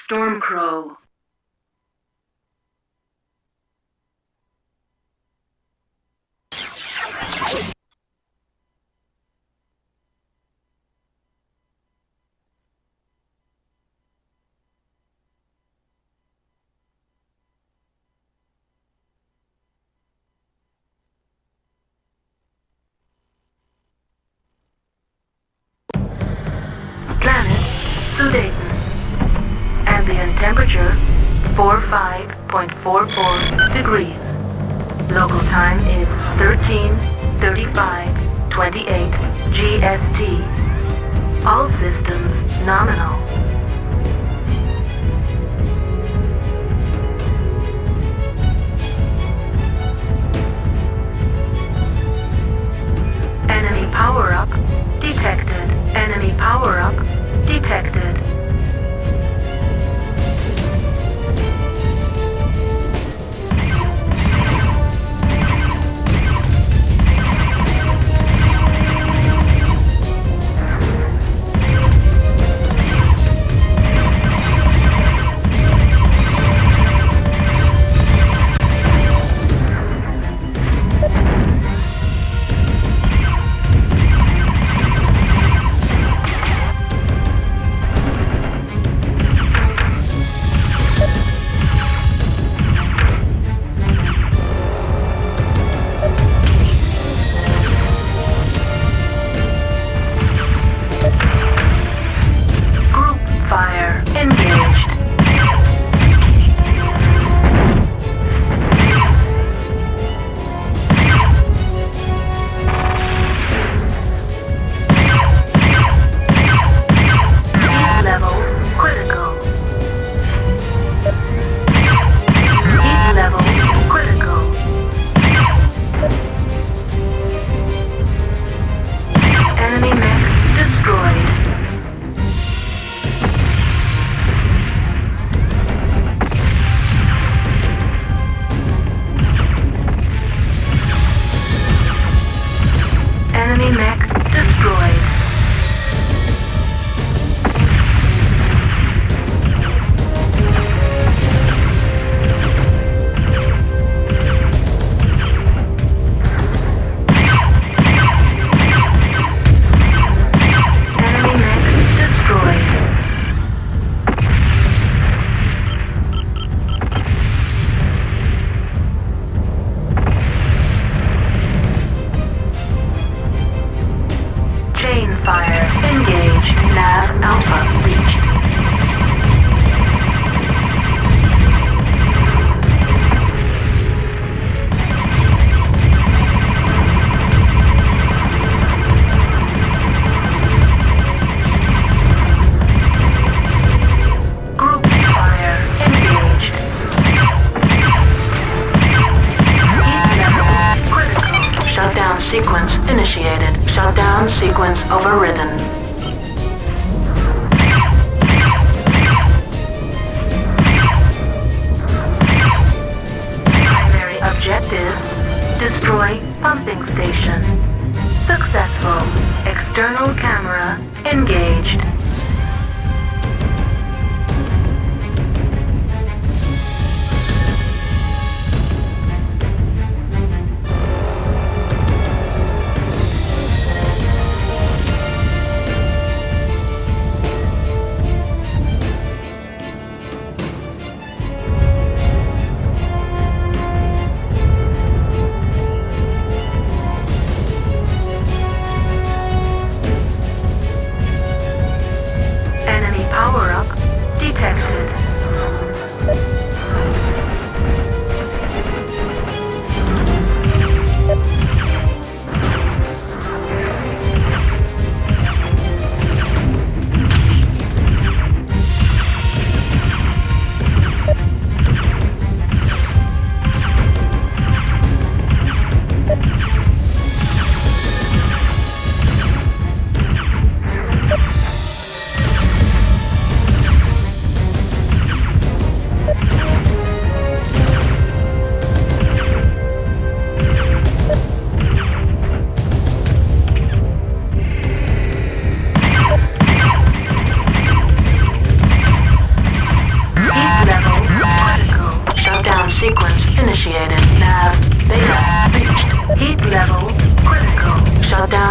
Stormcrow. Planet Sudaten. Ambient temperature 45.44 degrees. Local time is 13:35:28 GST. All systems nominal. Enemy power-up detected. Enemy power-up detected. Enemy mech destroyed. Fire engaged. Nav Alpha reached. Group fire engaged. Heat level critical. Shutdown sequence initiated. Shutdown sequence overridden. Primary objective: destroy pumping station. Successful. External camera engaged.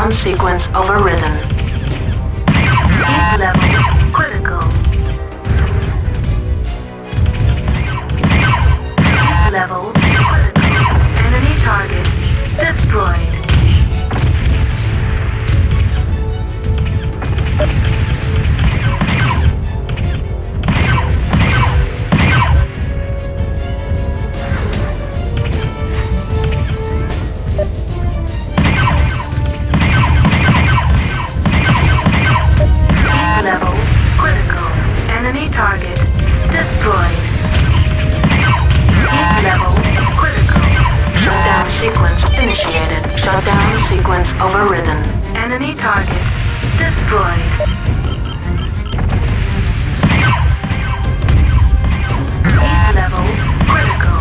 Shutdown sequence overridden. Heat level critical. Heat level critical. Enemy target destroyed. Enemy target destroyed. Heat level critical. Shutdown sequence initiated. Shutdown sequence overridden. Enemy target destroyed. Heat level critical.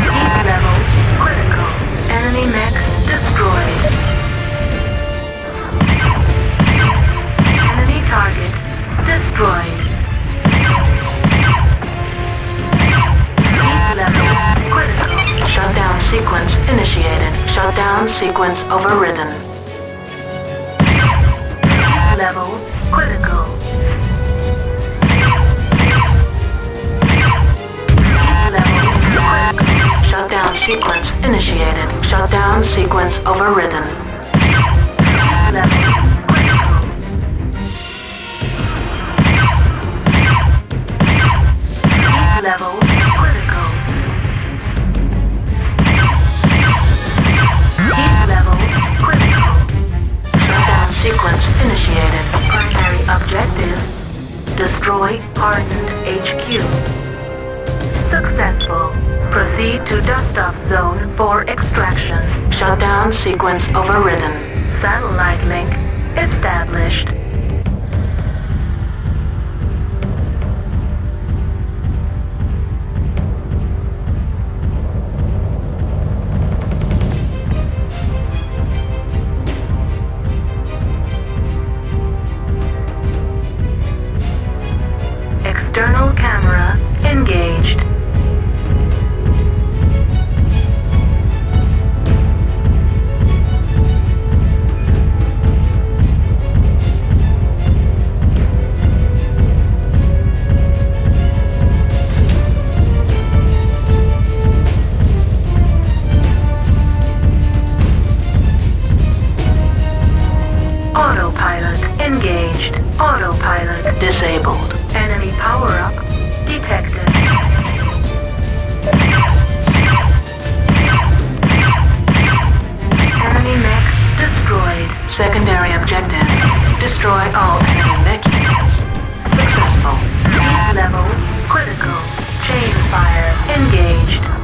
Heat level critical. Enemy mech destroyed. Target destroyed. Heat level critical. Shutdown sequence initiated. Shutdown sequence overridden. Heat level critical. Heat level critical. Shutdown sequence initiated. Shutdown sequence overridden. Heat level critical. Level critical. Heat level critical. Shutdown sequence initiated. Primary objective: destroy hardened HQ. Successful. Proceed to dust-off zone for extraction. Shutdown sequence overridden. Satellite link established. External camera engaged. Autopilot engaged. Autopilot Disabled. Enemy power-up detected. Enemy mech destroyed. Secondary objective. Destroy all enemy mech units. Successful. Heat level critical. Chain fire engaged.